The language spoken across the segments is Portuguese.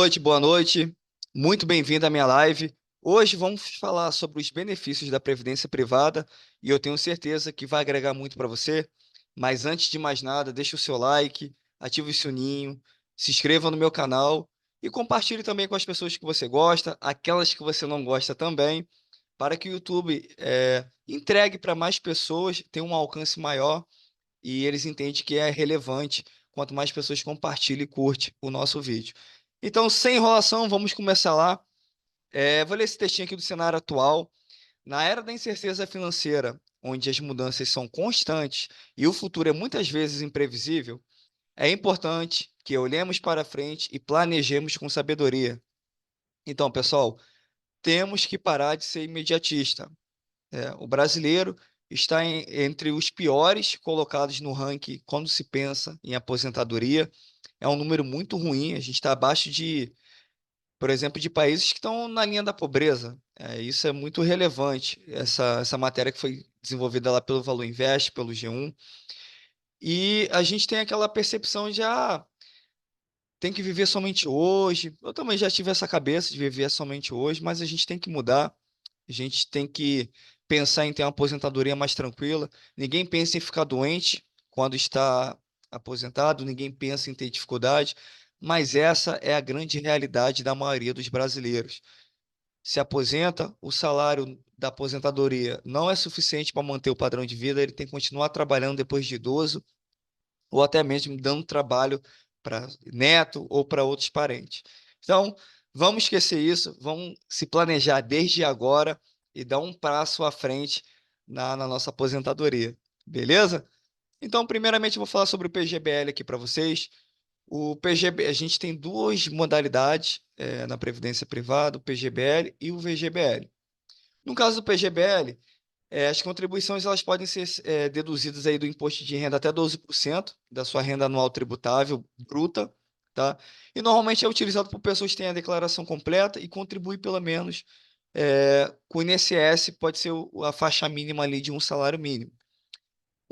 Noite, boa noite. Muito bem-vindo à minha live. Hoje vamos falar sobre os benefícios da previdência privada e eu tenho certeza que vai agregar muito para você. Mas antes de mais nada, deixe o seu like, ative o sininho, se inscreva no meu canal e compartilhe também com as pessoas que você gosta, aquelas que você não gosta também, para que o YouTube entregue para mais pessoas, tenha um alcance maior e eles entendem que é relevante quanto mais pessoas compartilham e curtem o nosso vídeo. Então, sem enrolação, vamos começar lá. Vou ler esse textinho aqui do cenário atual. Na era da incerteza financeira, onde as mudanças são constantes e o futuro é muitas vezes imprevisível, é importante que olhemos para frente e planejemos com sabedoria. Então, pessoal, temos que parar de ser imediatista. O brasileiro está entre os piores colocados no ranking quando se pensa em aposentadoria. É um número muito ruim, a gente está abaixo de, por exemplo, de países que estão na linha da pobreza. Isso é muito relevante, essa matéria que foi desenvolvida lá pelo Valor Invest, pelo G1. E a gente tem aquela percepção de, tem que viver somente hoje. Eu também já tive essa cabeça de viver somente hoje, mas a gente tem que mudar. A gente tem que pensar em ter uma aposentadoria mais tranquila. Ninguém pensa em ficar doente quando está aposentado, ninguém pensa em ter dificuldade, mas essa é a grande realidade da maioria dos brasileiros. Se aposenta, o salário da aposentadoria não é suficiente para manter o padrão de vida, ele tem que continuar trabalhando depois de idoso ou até mesmo dando trabalho para neto ou para outros parentes. Então, vamos esquecer isso, vamos se planejar desde agora e dar um passo à frente na nossa aposentadoria, beleza? Então, primeiramente, eu vou falar sobre o PGBL aqui para vocês. O PGB, a gente tem duas modalidades na Previdência Privada, o PGBL e o VGBL. No caso do PGBL, as contribuições elas podem ser deduzidas aí do imposto de renda até 12% da sua renda anual tributável bruta, tá? E normalmente é utilizado por pessoas que têm a declaração completa e contribuem pelo menos com o INSS, pode ser a faixa mínima ali de um salário mínimo.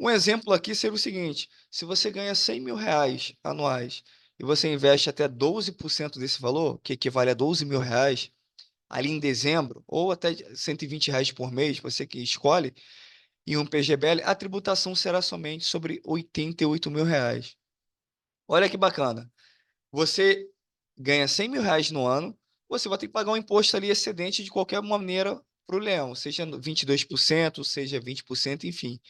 Um exemplo aqui seria o seguinte: se você ganha R$ 100.000 anuais e você investe até 12% desse valor, que equivale a R$ 12.000, ali em dezembro, ou até R$ 120 por mês, você que escolhe, em um PGBL, a tributação será somente sobre R$ 88.000. Olha que bacana. Você ganha R$ 100.000 no ano, você vai ter que pagar um imposto ali excedente de qualquer maneira para o leão, seja 22%, seja 20%, enfim.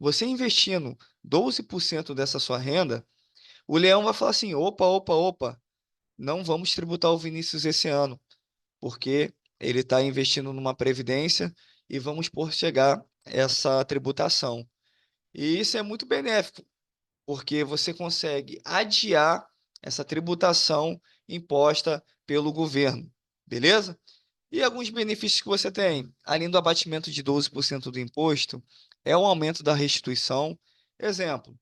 Você investindo 12% dessa sua renda, o leão vai falar assim: opa, opa, opa, não vamos tributar o Vinícius esse ano, porque ele está investindo numa previdência e vamos postergar essa tributação. E isso é muito benéfico, porque você consegue adiar essa tributação imposta pelo governo, beleza? E alguns benefícios que você tem, além do abatimento de 12% do imposto, é o aumento da restituição. Exemplo,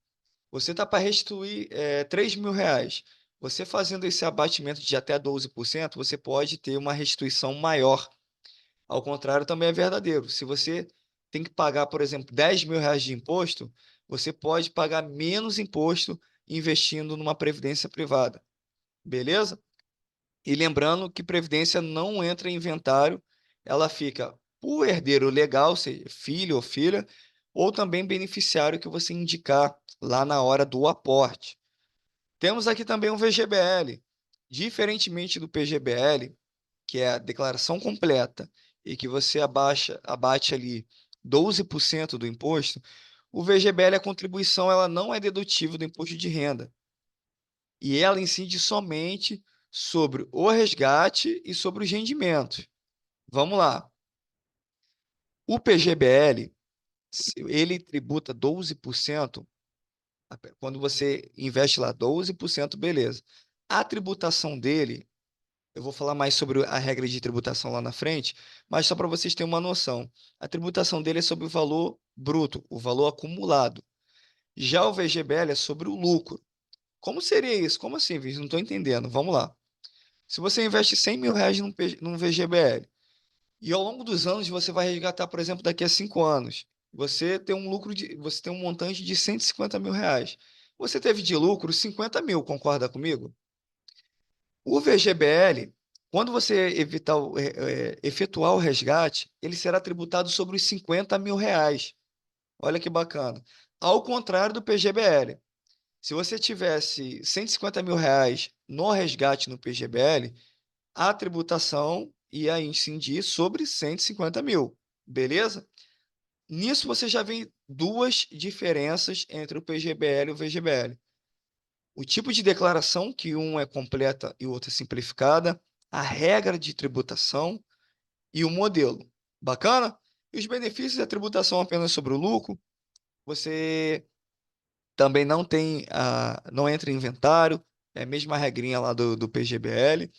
você está para restituir R$ 3.000. Você fazendo esse abatimento de até 12%, você pode ter uma restituição maior. Ao contrário, também é verdadeiro. Se você tem que pagar, por exemplo, R$ 10.000 de imposto, você pode pagar menos imposto investindo numa previdência privada. Beleza? E lembrando que previdência não entra em inventário, ela fica o herdeiro legal, seja filho ou filha, ou também beneficiário que você indicar lá na hora do aporte. Temos aqui também o VGBL. Diferentemente do PGBL, que é a declaração completa e que você abate ali 12% do imposto, o VGBL, a contribuição, ela não é dedutível do imposto de renda. E ela incide somente sobre o resgate e sobre os rendimentos. Vamos lá. O PGBL, ele tributa 12%. Quando você investe lá 12%, beleza. A tributação dele, eu vou falar mais sobre a regra de tributação lá na frente, mas só para vocês terem uma noção. A tributação dele é sobre o valor bruto, o valor acumulado. Já o VGBL é sobre o lucro. Como seria isso? Como assim, Vinícius? Não estou entendendo. Vamos lá. Se você investe R$ 100.000 num VGBL e ao longo dos anos você vai resgatar, por exemplo, daqui a 5 anos, você tem um montante de R$ 150.000. Você teve de lucro 50 mil, concorda comigo? O VGBL, quando você efetuar o resgate, ele será tributado sobre os R$ 50.000. Olha que bacana. Ao contrário do PGBL. Se você tivesse R$ 150.000 no resgate no PGBL, a tributação ia incidir sobre 150 mil. Beleza? Nisso você já vê duas diferenças entre o PGBL e o VGBL. O tipo de declaração, que um é completa e o outro é simplificada, a regra de tributação e o modelo. Bacana? E os benefícios da tributação apenas sobre o lucro, você também não entra em inventário, é a mesma regrinha lá do PGBL.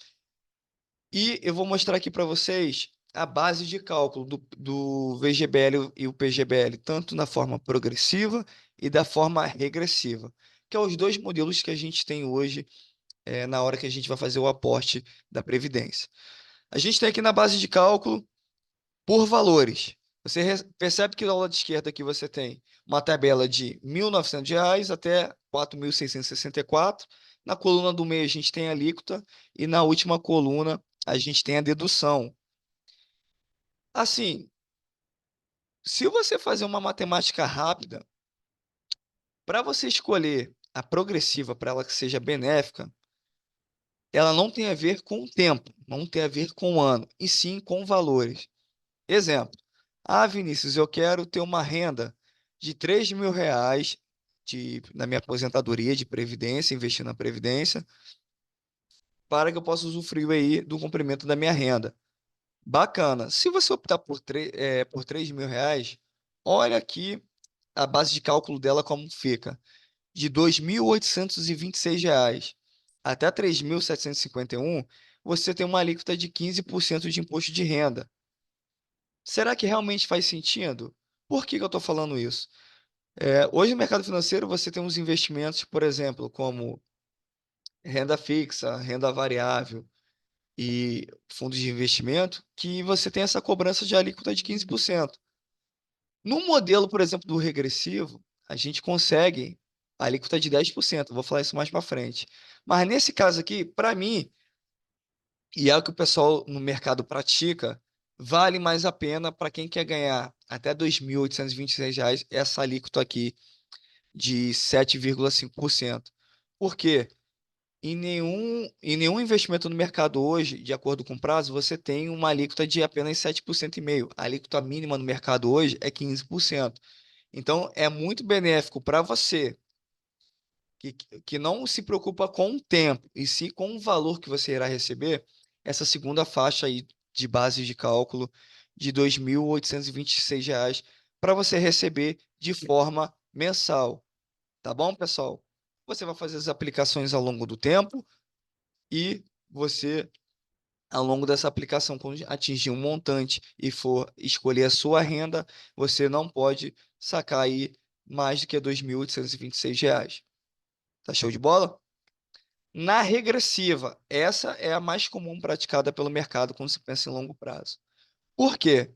E eu vou mostrar aqui para vocês a base de cálculo do VGBL e o PGBL, tanto na forma progressiva e da forma regressiva, que é os dois modelos que a gente tem hoje na hora que a gente vai fazer o aporte da Previdência. A gente tem aqui na base de cálculo por valores. Você percebe que do lado esquerdo aqui você tem uma tabela de R$ 1.900 até 4.664. Na coluna do meio a gente tem a alíquota e na última coluna a gente tem a dedução. Assim, se você fazer uma matemática rápida, para você escolher a progressiva para ela que seja benéfica, ela não tem a ver com o tempo, não tem a ver com o ano, e sim com valores. Exemplo. Ah, Vinícius, eu quero ter uma renda de R$ 3.000 na minha aposentadoria de previdência, investir na previdência, para que eu possa usufruir aí do comprimento da minha renda. Bacana. Se você optar por R$ 3.000, olha aqui a base de cálculo dela como fica. De R$ 2.826 até 3.751, você tem uma alíquota de 15% de imposto de renda. Será que realmente faz sentido? Por que que eu estou falando isso? Hoje no mercado financeiro você tem uns investimentos, por exemplo, como renda fixa, renda variável e fundos de investimento, que você tem essa cobrança de alíquota de 15%. No modelo, por exemplo, do regressivo, a gente consegue a alíquota de 10%. Vou falar isso mais para frente. Mas nesse caso aqui, para mim, e é o que o pessoal no mercado pratica, vale mais a pena para quem quer ganhar até R$ 2.826 essa alíquota aqui de 7,5%. Por quê? Em nenhum investimento no mercado hoje, de acordo com o prazo, você tem uma alíquota de apenas 7,5%. A alíquota mínima no mercado hoje é 15%. Então, é muito benéfico para você que não se preocupa com o tempo, e sim com o valor que você irá receber, essa segunda faixa aí de base de cálculo de R$ 2.826 para você receber de forma mensal. Tá bom, pessoal? Você vai fazer as aplicações ao longo do tempo e você, ao longo dessa aplicação, quando atingir um montante e for escolher a sua renda, você não pode sacar aí mais do que R$ 2.826. Tá show de bola? Na regressiva, essa é a mais comum praticada pelo mercado quando se pensa em longo prazo. Por quê?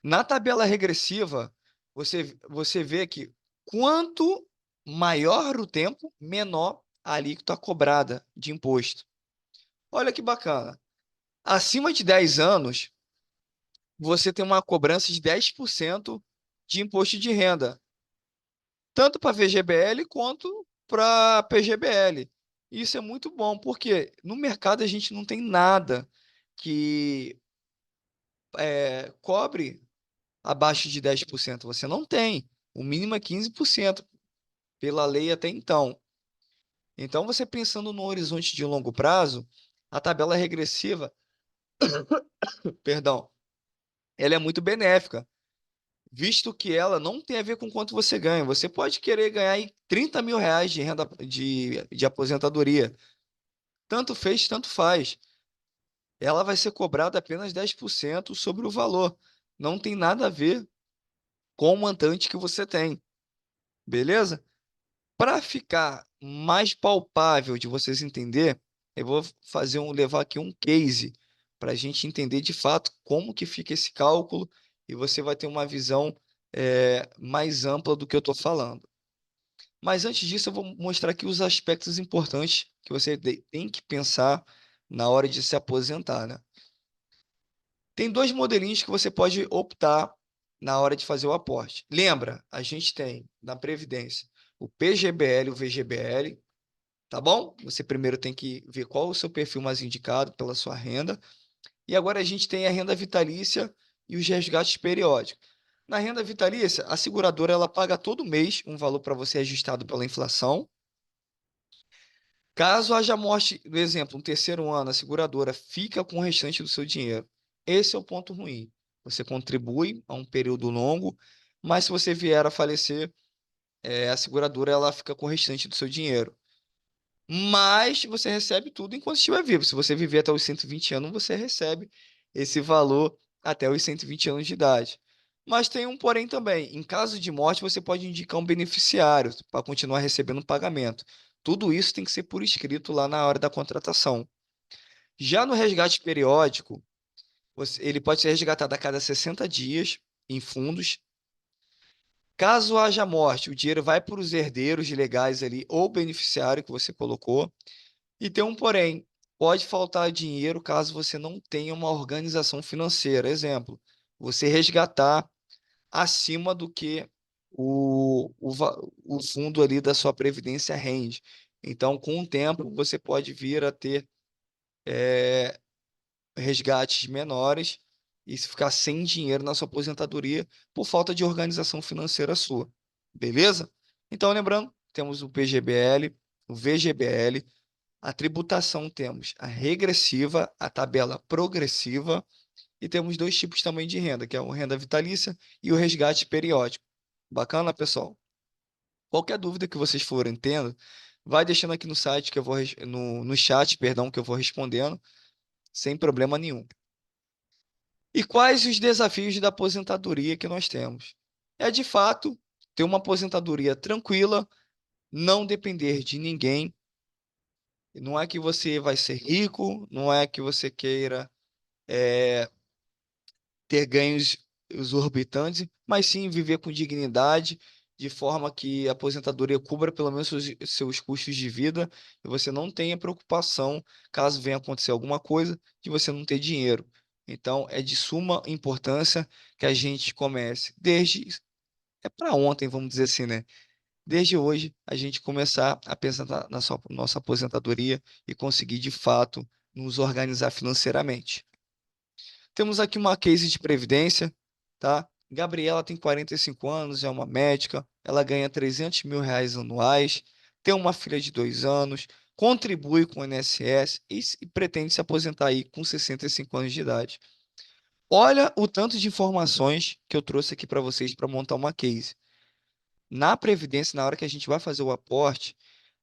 Na tabela regressiva, você vê que quanto maior o tempo, menor a alíquota cobrada de imposto. Olha que bacana. Acima de 10 anos, você tem uma cobrança de 10% de imposto de renda, tanto para VGBL quanto para PGBL. Isso é muito bom, porque no mercado a gente não tem nada que cobre abaixo de 10%. Você não tem. O mínimo é 15% pela lei até então. Então, você pensando no horizonte de longo prazo, a tabela regressiva, perdão, ela é muito benéfica, visto que ela não tem a ver com quanto você ganha. Você pode querer ganhar aí R$ 30.000 de renda de aposentadoria. Tanto fez, tanto faz. Ela vai ser cobrada apenas 10% sobre o valor. Não tem nada a ver com o montante que você tem. Beleza? Para ficar mais palpável de vocês entender, eu vou levar aqui um case para a gente entender de fato como que fica esse cálculo e você vai ter uma visão mais ampla do que eu estou falando. Mas antes disso, eu vou mostrar aqui os aspectos importantes que você tem que pensar na hora de se aposentar, né? Tem dois modelinhos que você pode optar na hora de fazer o aporte. Lembra, a gente tem na Previdência o PGBL e o VGBL, tá bom? Você primeiro tem que ver qual o seu perfil mais indicado pela sua renda. E agora a gente tem a renda vitalícia e os resgates periódicos. Na renda vitalícia, a seguradora ela paga todo mês um valor para você ajustado pela inflação. Caso haja morte, por exemplo, um terceiro ano, a seguradora fica com o restante do seu dinheiro. Esse é o ponto ruim. Você contribui a um período longo, mas se você vier a falecer, a seguradora ela fica com o restante do seu dinheiro. Mas você recebe tudo enquanto estiver vivo. Se você viver até os 120 anos, você recebe esse valor até os 120 anos de idade. Mas tem um porém também. Em caso de morte, você pode indicar um beneficiário para continuar recebendo o pagamento. Tudo isso tem que ser por escrito lá na hora da contratação. Já no resgate periódico, ele pode ser resgatado a cada 60 dias em fundos. Caso haja morte, o dinheiro vai para os herdeiros legais ali ou beneficiário que você colocou. E tem um porém, pode faltar dinheiro caso você não tenha uma organização financeira. Exemplo, você resgatar acima do que o fundo ali da sua previdência rende. Então, com o tempo, você pode vir a ter resgates menores e se ficar sem dinheiro na sua aposentadoria por falta de organização financeira sua. Beleza? Então, lembrando, temos o PGBL, o VGBL. A tributação temos a regressiva, a tabela progressiva e temos dois tipos também de renda, que é o renda vitalícia e o resgate periódico. Bacana, pessoal? Qualquer dúvida que vocês forem tendo, vai deixando aqui no site que eu vou no chat, perdão, que eu vou respondendo sem problema nenhum. E quais os desafios da aposentadoria que nós temos? É de fato ter uma aposentadoria tranquila, não depender de ninguém. Não é que você vai ser rico, não é que você queira ter ganhos exorbitantes, mas sim viver com dignidade, de forma que a aposentadoria cubra pelo menos seus custos de vida e você não tenha preocupação, caso venha acontecer alguma coisa, de você não ter dinheiro. Então, é de suma importância que a gente comece é para ontem, vamos dizer assim, né? Desde hoje, a gente começar a pensar na nossa aposentadoria e conseguir, de fato, nos organizar financeiramente. Temos aqui uma case de previdência, tá? Gabriela tem 45 anos, é uma médica, ela ganha R$ 300.000 anuais, tem uma filha de 2 anos, contribui com o INSS e pretende se aposentar aí com 65 anos de idade. Olha o tanto de informações que eu trouxe aqui para vocês para montar uma case. Na previdência, na hora que a gente vai fazer o aporte,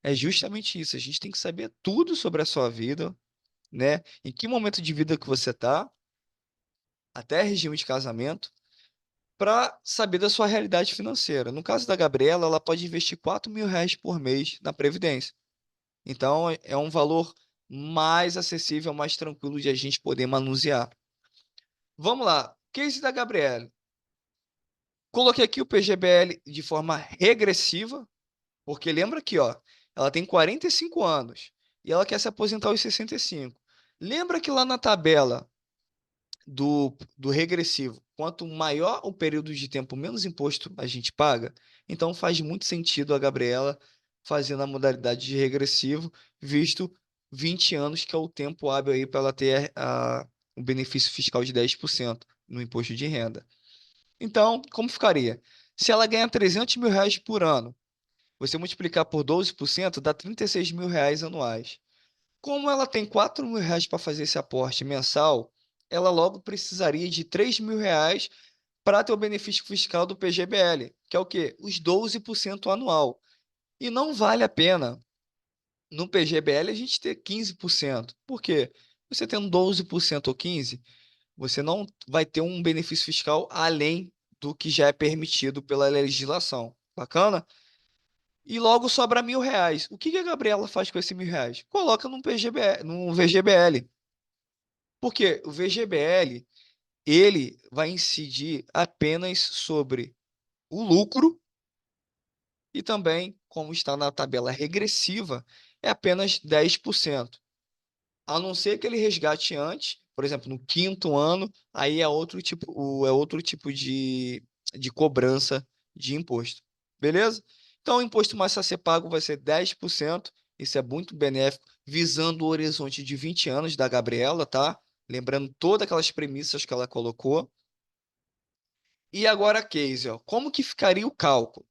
é justamente isso. A gente tem que saber tudo sobre a sua vida, né? Em que momento de vida que você está, até regime de casamento, para saber da sua realidade financeira. No caso da Gabriela, ela pode investir R$ 4.000 por mês na Previdência. Então, é um valor mais acessível, mais tranquilo de a gente poder manusear. Vamos lá. Case da Gabriela. Coloquei aqui o PGBL de forma regressiva, porque lembra aqui, ó, ela tem 45 anos e ela quer se aposentar aos 65. Lembra que lá na tabela do regressivo, quanto maior o período de tempo, menos imposto a gente paga. Então faz muito sentido a Gabriela fazendo a modalidade de regressivo, visto 20 anos, que é o tempo hábil aí para ela ter o benefício fiscal de 10% no imposto de renda. Então, como ficaria? Se ela ganha R$ 300.000 por ano, você multiplicar por 12% dá R$ 36.000 anuais. Como ela tem R$ 4.000 para fazer esse aporte mensal, ela logo precisaria de R$ 3.000 para ter o benefício fiscal do PGBL, que é o quê? Os 12% anual. E não vale a pena no PGBL a gente ter 15%. Por quê? Você tendo 12% ou 15%, você não vai ter um benefício fiscal além do que já é permitido pela legislação. Bacana? E logo sobra R$ 1.000. O que que a Gabriela faz com esses R$ 1.000? Coloca num PGBL, num VGBL. Porque o VGBL, ele vai incidir apenas sobre o lucro e também, como está na tabela regressiva, é apenas 10%. A não ser que ele resgate antes, por exemplo, no quinto ano, aí é outro tipo de cobrança de imposto. Beleza? Então, o imposto mais a ser pago vai ser 10%. Isso é muito benéfico, visando o horizonte de 20 anos da Gabriela, tá? Lembrando todas aquelas premissas que ela colocou. E agora, case, ó, como que ficaria o cálculo?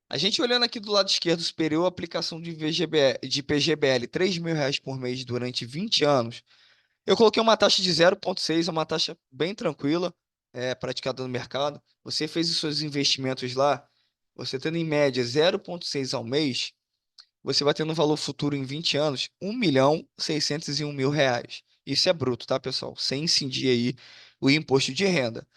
A gente olhando aqui do lado esquerdo superior, a aplicação de de PGBL, R$ 3.000 por mês durante 20 anos. Eu coloquei uma taxa de 0,6, é uma taxa bem tranquila, praticada no mercado. Você fez os seus investimentos lá, você tendo em média 0,6 ao mês, você vai ter no valor futuro em 20 anos 1.601.000 reais. Isso é bruto, tá, pessoal? Sem incidir aí o imposto de renda.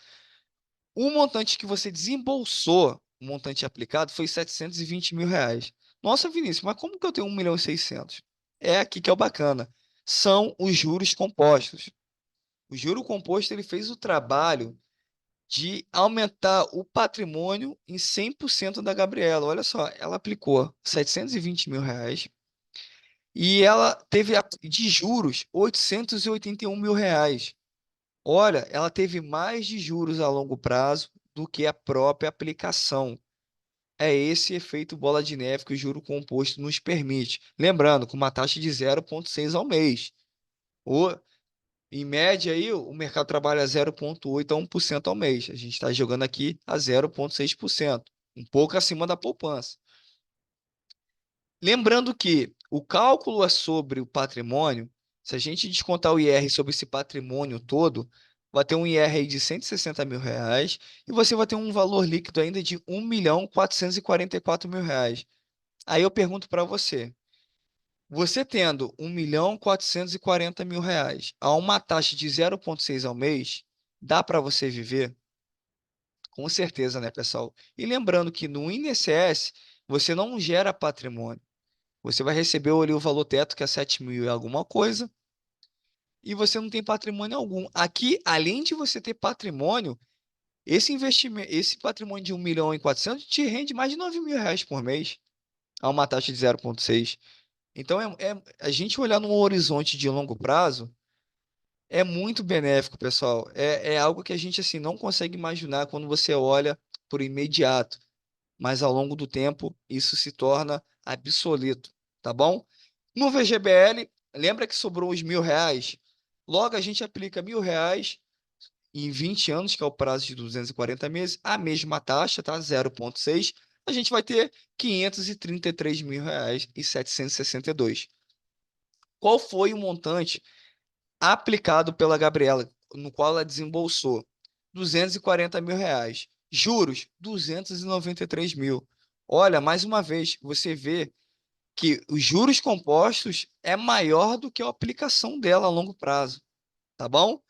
O montante que você desembolsou, o montante aplicado, foi 720 mil reais. Nossa, Vinícius, mas como que eu tenho 1.600.000? É aqui que é o bacana. São os juros compostos. O juro composto ele fez o trabalho de aumentar o patrimônio em 100% da Gabriela. Olha só, ela aplicou 720 mil reais e ela teve de juros 881 mil reais. Olha, ela teve mais de juros a longo prazo do que a própria aplicação. É esse efeito bola de neve que o juro composto nos permite. Lembrando, com uma taxa de 0,6 ao mês. O, em média, aí, o mercado trabalha 0,8 a 1% ao mês. A gente está jogando aqui a 0,6%, um pouco acima da poupança. Lembrando que o cálculo é sobre o patrimônio. Se a gente descontar o IR sobre esse patrimônio todo, vai ter um IR aí de 160 mil reais e você vai ter um valor líquido ainda de 1.444.000 reais. Aí eu pergunto para você tendo 1.440.000 reais a uma taxa de 0,6 ao mês, dá para você viver? Com certeza, né, pessoal? E lembrando que no INSS você não gera patrimônio. Você vai receber ali o valor teto, que é 7 mil e alguma coisa, e você não tem patrimônio algum. Aqui, além de você ter patrimônio, esse investimento, esse patrimônio de 1.400.000 te rende mais de 9 mil reais por mês, a uma taxa de 0,6. Então, a gente olhar num horizonte de longo prazo é muito benéfico, pessoal. É algo que a gente assim não consegue imaginar quando você olha por imediato, mas ao longo do tempo isso se torna obsoleto, tá bom? No VGBL, lembra que sobrou os 1.000 reais? Logo a gente aplica 1.000 reais em 20 anos, que é o prazo de 240 meses, a mesma taxa, tá? 0,6. A gente vai ter 533 mil reais e 762. Qual foi o montante aplicado pela Gabriela, no qual ela desembolsou 240 mil reais? Juros, 293 mil. Olha, mais uma vez, você vê que os juros compostos é maior do que a aplicação dela a longo prazo, tá bom?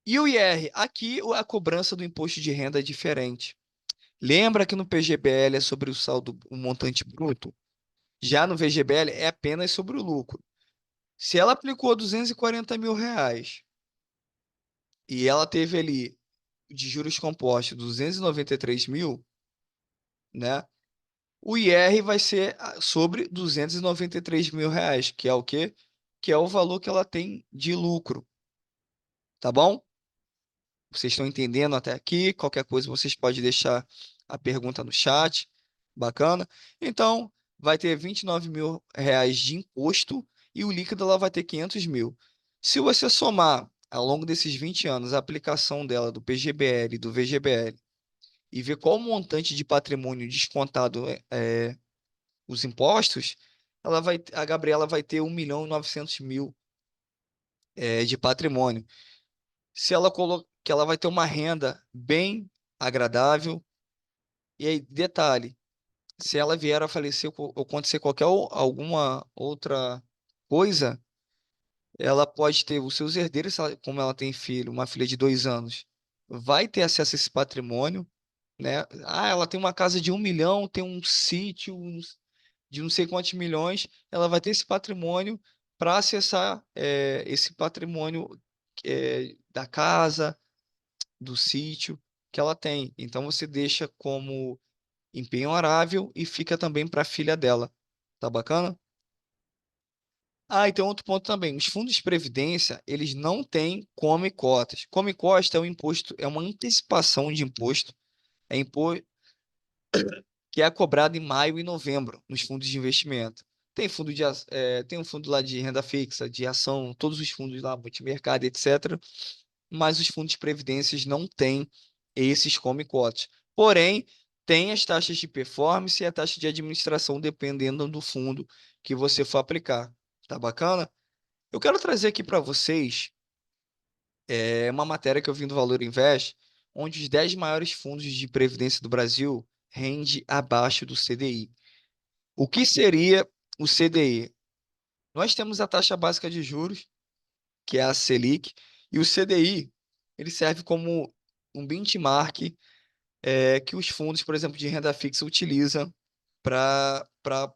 E o IR, aqui a cobrança do imposto de renda é diferente. Lembra que no PGBL é sobre o saldo, o montante bruto? Já no VGBL é apenas sobre o lucro. Se ela aplicou 240 mil reais e ela teve ali de juros compostos 293 mil, né? O IR vai ser sobre 293 mil reais, que é o quê? Que é o valor que ela tem de lucro, tá bom? Vocês estão entendendo até aqui? Qualquer coisa vocês podem deixar a pergunta no chat. Bacana? Então, vai ter 29 mil reais de imposto e o líquido ela vai ter 500 mil. Se você somar ao longo desses 20 anos a aplicação dela do PGBL e do VGBL e ver qual o montante de patrimônio descontado os impostos, a Gabriela vai ter 1.900.000 de patrimônio. Se ela que ela vai ter uma renda bem agradável. E aí, detalhe, se ela vier a falecer ou acontecer alguma outra coisa, ela pode ter os seus herdeiros, como ela tem filho, uma filha de 2 anos, vai ter acesso a esse patrimônio, né? Ah, ela tem uma casa de 1 milhão, tem um sítio de não sei quantos milhões, ela vai ter esse patrimônio para acessar esse patrimônio da casa, do sítio que ela tem. Então você deixa como empenhorável e fica também para a filha dela. Tá bacana? Ah, e tem outro ponto também. Os fundos de previdência, eles não têm come cotas. Come cota é um imposto, é uma antecipação de imposto, é imposto que é cobrado em maio e novembro nos fundos de investimento. Tem um fundo lá de renda fixa, de ação, todos os fundos lá, multimercado, etc. Mas os fundos de previdências não têm esses come cotas. Porém, tem as taxas de performance e a taxa de administração, dependendo do fundo que você for aplicar. Tá bacana? Eu quero trazer aqui para vocês uma matéria que eu vi do Valor Invest, onde os 10 maiores fundos de previdência do Brasil rende abaixo do CDI. O que seria o CDI? Nós temos a taxa básica de juros, que é a Selic, e o CDI, ele serve como um benchmark que os fundos, por exemplo, de renda fixa utilizam para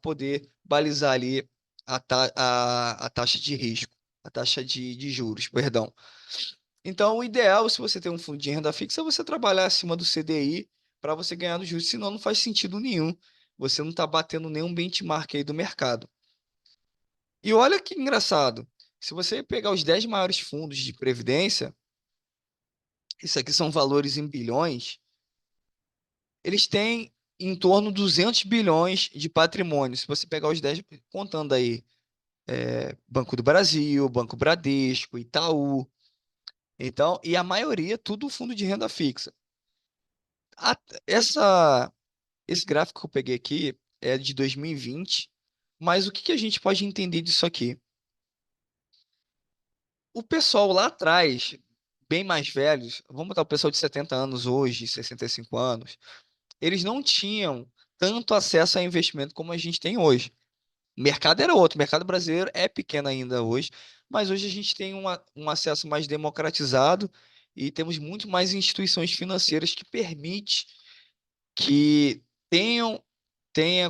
poder balizar ali a taxa de risco, a taxa de juros, perdão. Então, o ideal, se você tem um fundo de renda fixa, é você trabalhar acima do CDI para você ganhar nos juros, senão não faz sentido nenhum. Você não está batendo nenhum benchmark aí do mercado. E olha que engraçado. Se você pegar os 10 maiores fundos de previdência, isso aqui são valores em bilhões, eles têm em torno de 200 bilhões de patrimônio. Se você pegar os 10, contando aí, Banco do Brasil, Banco Bradesco, Itaú. Então, e a maioria, tudo fundo de renda fixa. A- essa, esse gráfico que eu peguei aqui é de 2020, mas o que que a gente pode entender disso aqui? O pessoal lá atrás, bem mais velhos, vamos botar o pessoal de 70 anos hoje, 65 anos, eles não tinham tanto acesso a investimento como a gente tem hoje. O mercado era outro, o mercado brasileiro é pequeno ainda hoje, mas hoje a gente tem um acesso mais democratizado e temos muito mais instituições financeiras que permitem que tenham,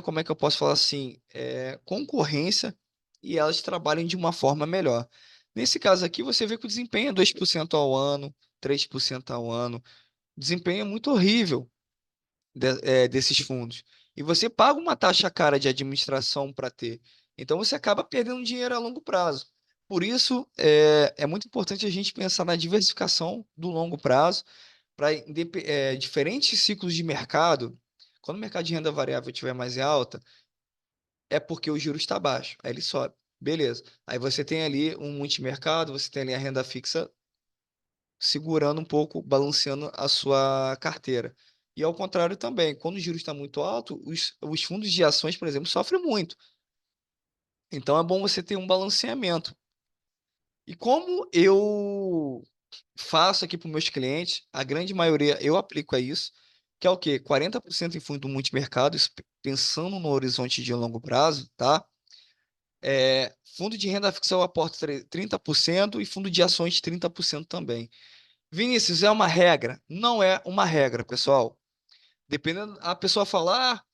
como é que eu posso falar assim, concorrência e elas trabalhem de uma forma melhor. Nesse caso aqui, você vê que o desempenho é 2% ao ano, 3% ao ano. Desempenho é muito horrível desses fundos. E você paga uma taxa cara de administração para ter. Então você acaba perdendo dinheiro a longo prazo. Por isso, é muito importante a gente pensar na diversificação do longo prazo para diferentes ciclos de mercado. Quando o mercado de renda variável estiver mais em alta, é porque o juros está baixo. Aí ele sobe. Beleza. Aí você tem ali um multimercado, você tem ali a renda fixa segurando um pouco, balanceando a sua carteira. E ao contrário também, quando o juros está muito alto, os fundos de ações, por exemplo, sofrem muito. Então é bom você ter um balanceamento. E como eu faço aqui para os meus clientes, a grande maioria eu aplico a isso, que é o quê? 40% em fundo multimercado, isso pensando no horizonte de longo prazo, tá? Fundo de renda fixa eu aporto 30% e fundo de ações 30% também. Vinícius, é uma regra? Não é uma regra, pessoal. Dependendo, a pessoa falar,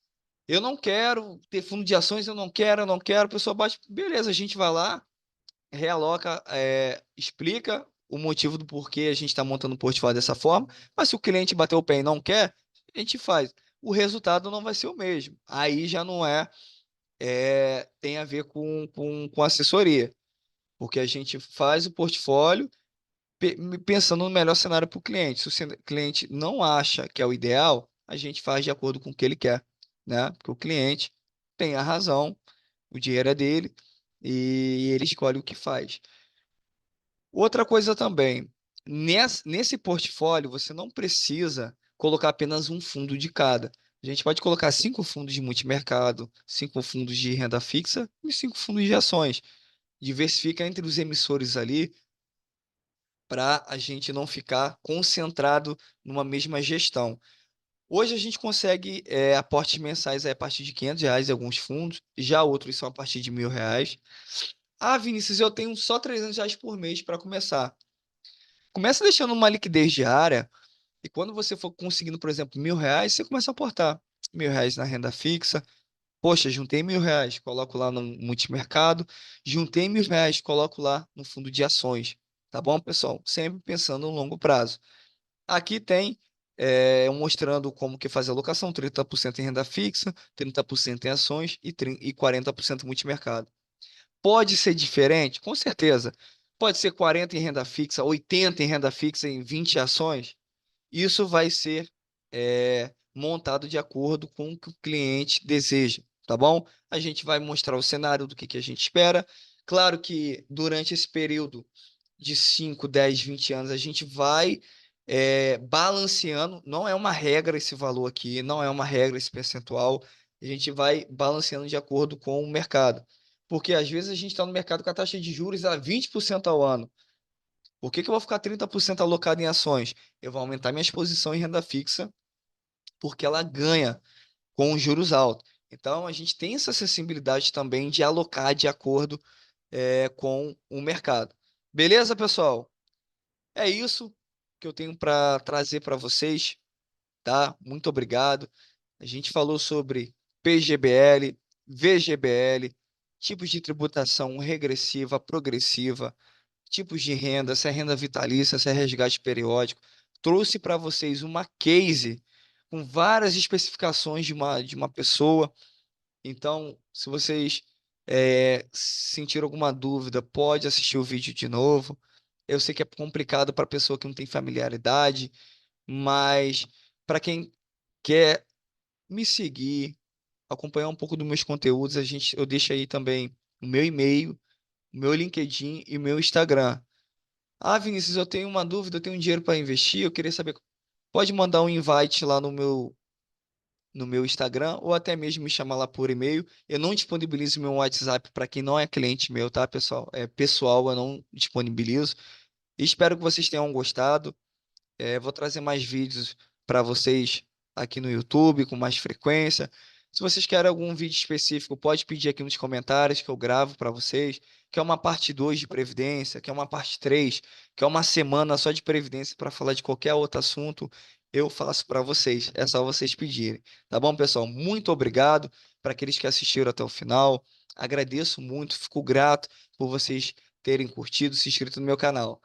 eu não quero ter fundo de ações, eu não quero, a pessoa bate, beleza, a gente vai lá, realoca, explica o motivo do porquê a gente está montando o portfólio dessa forma, mas se o cliente bater o pé e não quer, a gente faz. O resultado não vai ser o mesmo. Aí já não tem a ver com assessoria, porque a gente faz o portfólio pensando no melhor cenário para o cliente. Se o cliente não acha que é o ideal, a gente faz de acordo com o que ele quer, né? Porque o cliente tem a razão, o dinheiro é dele e ele escolhe o que faz. Outra coisa também, nesse portfólio você não precisa colocar apenas um fundo de cada. A gente pode colocar 5 fundos de multimercado, 5 fundos de renda fixa e 5 fundos de ações. Diversifica entre os emissores ali para a gente não ficar concentrado numa mesma gestão. Hoje a gente consegue aportes mensais a partir de R$ 500 em alguns fundos, já outros são a partir de R$ 1.000. Ah, Vinícius, eu tenho só R$ 300 por mês para começar. Começa deixando uma liquidez diária e quando você for conseguindo, por exemplo, R$ 1.000, você começa a aportar R$ 1.000 na renda fixa. Poxa, juntei R$ 1.000, coloco lá no multimercado. Juntei R$ 1.000, coloco lá no fundo de ações. Tá bom, pessoal? Sempre pensando no longo prazo. Aqui tem mostrando como que faz a alocação, 30% em renda fixa, 30% em ações e 40% multimercado. Pode ser diferente? Com certeza. Pode ser 40 em renda fixa, 80 em renda fixa em 20 ações. Isso vai ser montado de acordo com o que o cliente deseja, tá bom? A gente vai mostrar o cenário do que a gente espera. Claro que durante esse período de 5, 10, 20 anos, a gente vai balanceando. Não é uma regra esse valor aqui, não é uma regra esse percentual. A gente vai balanceando de acordo com o mercado. Porque às vezes a gente está no mercado com a taxa de juros a 20% ao ano. Por que que eu vou ficar 30% alocado em ações? Eu vou aumentar minha exposição em renda fixa, porque ela ganha com os juros altos. Então, a gente tem essa acessibilidade também de alocar de acordo com o mercado. Beleza, pessoal? É isso que eu tenho para trazer para vocês, tá? Muito obrigado. A gente falou sobre PGBL, VGBL, tipos de tributação regressiva, progressiva, tipos de renda, se é renda vitalícia, se é resgate periódico. Trouxe para vocês uma case com várias especificações de uma pessoa. Então, se vocês sentiram alguma dúvida, pode assistir o vídeo de novo. Eu sei que é complicado para pessoa que não tem familiaridade, mas para quem quer me seguir, acompanhar um pouco dos meus conteúdos, eu deixo aí também o meu e-mail, o meu LinkedIn e o meu Instagram. Ah, Vinícius, eu tenho uma dúvida, eu tenho um dinheiro para investir, eu queria saber. Pode mandar um invite lá no meu Instagram ou até mesmo me chamar lá por e-mail. Eu não disponibilizo meu WhatsApp para quem não é cliente meu, tá, pessoal? É pessoal, eu não disponibilizo. E espero que vocês tenham gostado. Vou trazer mais vídeos para vocês aqui no YouTube com mais frequência. Se vocês querem algum vídeo específico, pode pedir aqui nos comentários que eu gravo para vocês. Quer uma parte 2 de previdência, quer uma parte 3, quer uma semana só de previdência para falar de qualquer outro assunto, eu faço para vocês. É só vocês pedirem. Tá bom, pessoal? Muito obrigado para aqueles que assistiram até o final. Agradeço muito, fico grato por vocês terem curtido, se inscrito no meu canal.